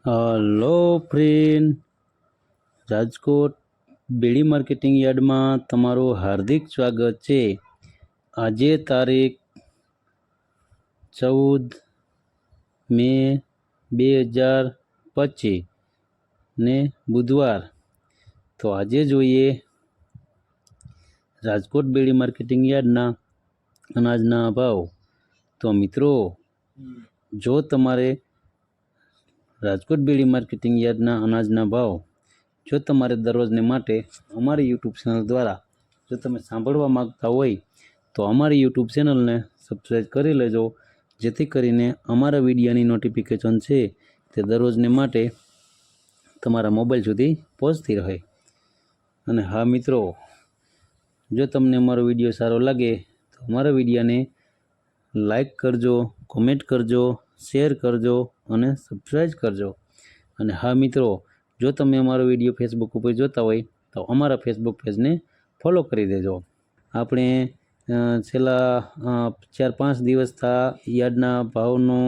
Hello friend, Rajkot બેડી marketing યાર્ડમાં તમારું હાર્દિક સ્વાગત છે। આજે તારીખ 14 મે 2025 ને બુધવાર। તો આજે જોઈએ રાજકોટ બેડી માર્કેટિંગ યાર્ડના અનાજના ભાવ। તો મિત્રો, જો તમારે રાજકોટ બેડી માર્કેટિંગ યાર્ડના અનાજના ભાવ જો તમારે દરરોજને માટે અમારી યુટ્યુબ ચેનલ દ્વારા જો તમે સાંભળવા માગતા હોય તો અમારી યુટ્યુબ ચેનલને સબસ્ક્રાઈબ કરી લેજો, જેથી કરીને અમારા વિડીયોની નોટિફિકેશન છે તે દરરોજને માટે તમારા મોબાઈલ સુધી પહોંચતી રહે। અને હા મિત્રો, જો તમને અમારો વિડીયો સારો લાગે તો અમારા વિડીયોને લાઈક કરજો, કોમેન્ટ કરજો, શેર કરજો અને સબસ્ક્રાઈબ કરજો। અને હા મિત્રો, જો તમે અમારો વિડીયો ફેસબુક ઉપર જોતા હોય તો અમારા ફેસબુક પેજને ફોલો કરી દેજો। આપણે છેલ્લા 4-5 દિવસથી યાર્ડના ભાવનું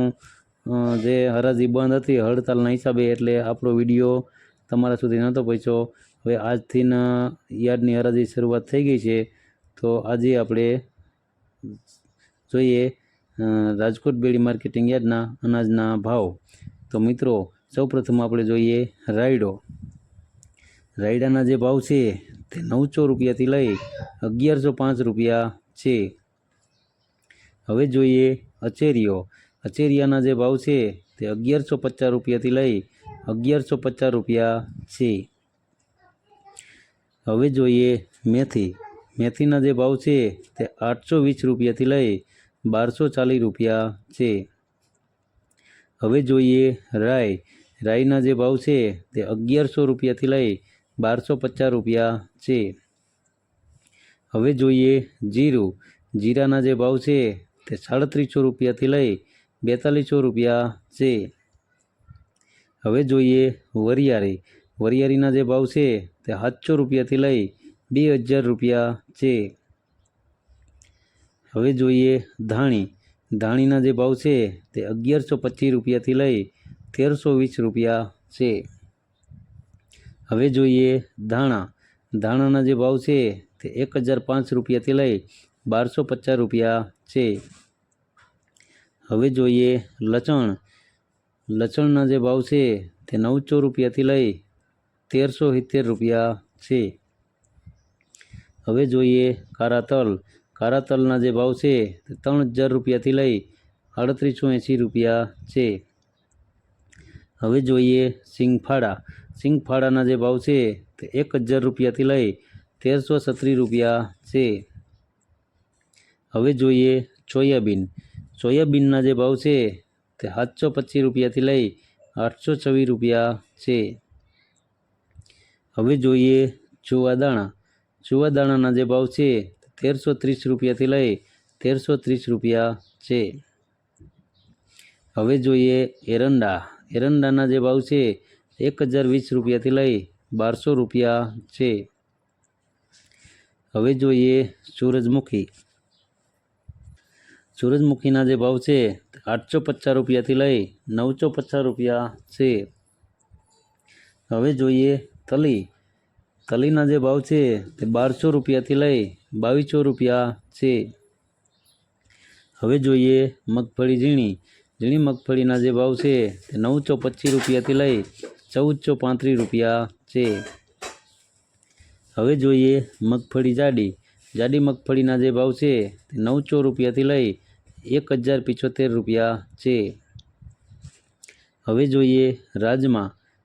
જે હરાજી બંધ હતી હડતાલના હિસાબે, એટલે આપણો વિડીયો તમારા સુધી નહોતો પહોંચ્યો। હવે આજથી યાર્ડની હરાજી શરૂઆત થઈ ગઈ છે, તો આજે આપણે જોઈએ રાજકોટ બેડી માર્કેટિંગ યાર્ડના અનાજના ભાવ। તો મિત્રો, સૌપ્રથમ આપણે જોઈએ રાયડાના જે ભાવ છે તે 900 રૂપિયાથી લઈ 1105 રૂપિયા છે। હવે જોઈએ અચેરિયાના જે ભાવ છે તે 1150 રૂપિયાથી લઈ 1150 રૂપિયા છે। હવે જોઈએ મેથીના જે ભાવ છે તે 820 રૂપિયાથી લઈ 1240 રૂપિયા છે। હવે જોઈએ રાઈના જે ભાવ છે તે 1100 રૂપિયાથી લઈ 1250 રૂપિયા છે। હવે જોઈએ જીરાના જે ભાવ છે તે 3700 રૂપિયાથી લઈ 4200 રૂપિયા છે। હવે જોઈએ વરિયાળીના જે ભાવ છે તે 700 રૂપિયાથી લઈ 2000 રૂપિયા છે। હવે જોઈએ ધાણીના જે ભાવ છે તે 1125 રૂપિયાથી લઈ 1320 રૂપિયા છે। હવે જોઈએ ધાણાના જે ભાવ છે તે 1005 રૂપિયાથી લઈ 1250 રૂપિયા છે। હવે જોઈએ લસણના જે ભાવ છે તે 900 રૂપિયાથી લઈ 1370 રૂપિયા છે। હવે જોઈએ કાળા તલના જે ભાવ છે તે 3000 રૂપિયાથી લઈ 3880 રૂપિયા છે। હવે જોઈએ સિંગફાળાના જે ભાવ છે તે 1000 રૂપિયાથી લઈ 1336 રૂપિયા છે। હવે જોઈએ સોયાબીનના જે ભાવ છે તે 725 રૂપિયાથી લઈ 826 રૂપિયા છે। હવે જોઈએ જુવાદાણાના જે ભાવ છે 1330 રૂપિયાથી લઈ 1330 રૂપિયા છે। હવે જોઈએ એરંડાના જે ભાવ છે 1020 રૂપિયાથી લઈ 1200 રૂપિયા છે। હવે જોઈએ સૂરજમુખીના જે ભાવ છે 850 રૂપિયાથી લઈ 950 રૂપિયા છે। હવે જોઈએ તલીના જે ભાવ છે તે 1200 રૂપિયાથી લઈ 2200 રૂપિયા છે। હવે જોઈએ ઝીણી મગફળીના જે ભાવ છે તે 925 રૂપિયાથી લઈ 1435 રૂપિયા છે। હવે જોઈએ જાડી મગફળીના જે ભાવ છે તે 900 રૂપિયાથી લઈ 1075 રૂપિયા છે। હવે જોઈએ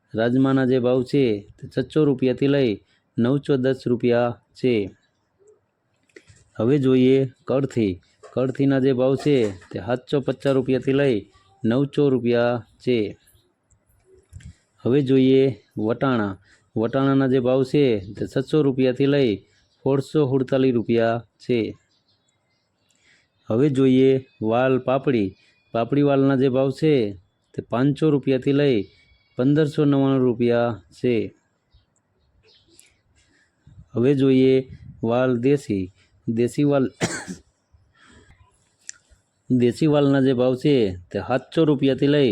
રાજમાના જે ભાવ છે તે 600 રૂપિયાથી લઈ 910 રૂપિયા છે। હવે જોઈએ કળથીના જે ભાવ છે તે 750 રૂપિયાથી લઈ 900 રૂપિયા છે। હવે જોઈએ વટાણાના જે ભાવ છે તે 700 રૂપિયાથી લઈ 1648 રૂપિયા છે। હવે જોઈએ પાપડી વાલના જે ભાવ છે તે 500 રૂપિયાથી લઈ 1599 રૂપિયા છે। હવે જોઈએ વાલ દેશી વાલના જે ભાવ છે તે 700 રૂપિયાથી લઈ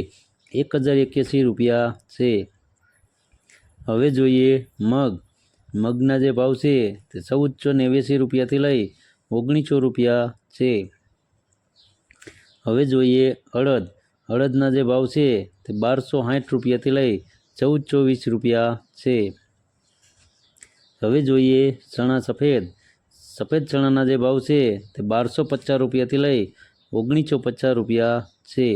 1081 રૂપિયા છે। હવે જોઈએ મગ। મગના જે ભાવ છે તે 1489 રૂપિયાથી લઈ 1900 રૂપિયા છે। હવે જોઈએ અડદ। અડદના જે ભાવ છે તે 1260 રૂપિયાથી લઈ 1420 રૂપિયા છે। હવે જોઈએ ચણા સફેદ। સફેદ ચણાના જે ભાવ છે તે 1250 રૂપિયાથી લઈ 1950 રૂપિયા છે।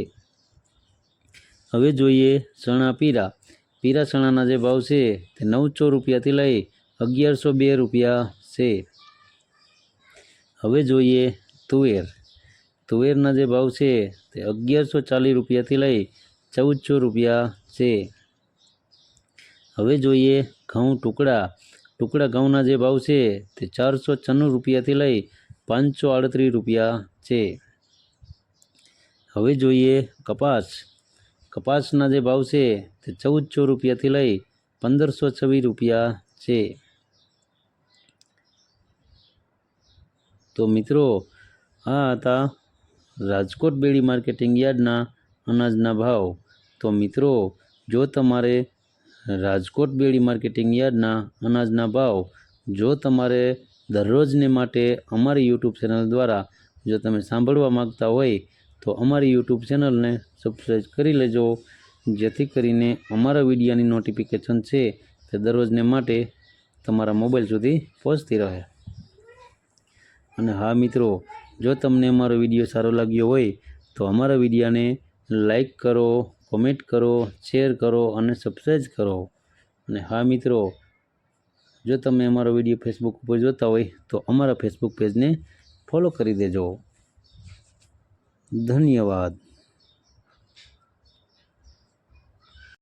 હવે જોઈએ ચણા પીરા। પીરા ચણાના જે ભાવ છે તે 900 રૂપિયાથી લઈ 1102 રૂપિયા છે। હવે જોઈએ તુવેર। તુવેરના જે ભાવ છે તે 1140 રૂપિયાથી લઈ 1400 રૂપિયા છે। હવે જોઈએ ઘઉં ટુકડા। ટુકડા ઘઉંના જે ભાવ છે તે 496 રૂપિયાથી લઈ 538 રૂપિયા છે। હવે જોઈએ કપાસ। કપાસના જે ભાવ છે તે 1400 રૂપિયાથી લઈ 1526 રૂપિયા છે। તો મિત્રો આ હતા રાજકોટ બેડી માર્કેટિંગ યાર્ડના અનાજના ભાવ। તો મિત્રો જો તમારે રાજકોટ બેડી માર્કેટિંગ યાર્ડના અનાજના ભાવ જો તમારે દરરોજને માટે અમારી યુટ્યુબ ચેનલ દ્વારા જો તમે સાંભળવા માગતા હોય તો અમારી યુટ્યુબ ચેનલને સબસ્ક્રાઈબ કરી લેજો, જેથી કરીને અમારા વિડીયોની નોટિફિકેશન છે તે દરરોજને માટે તમારા મોબાઈલ સુધી પહોંચતી રહે। અને હા મિત્રો, જો તમને અમારો વિડીયો સારો લાગ્યો હોય તો અમારા વિડીયોને લાઈક કરો, કોમેન્ટ કરો, શેર કરો અને સબસ્ક્રાઈબ કરો। અને હા મિત્રો, જો તમે અમારો વિડીયો ફેસબુક ઉપર જોતા હોય તો અમારા ફેસબુક પેજને ફોલો કરી દેજો। ધન્યવાદ।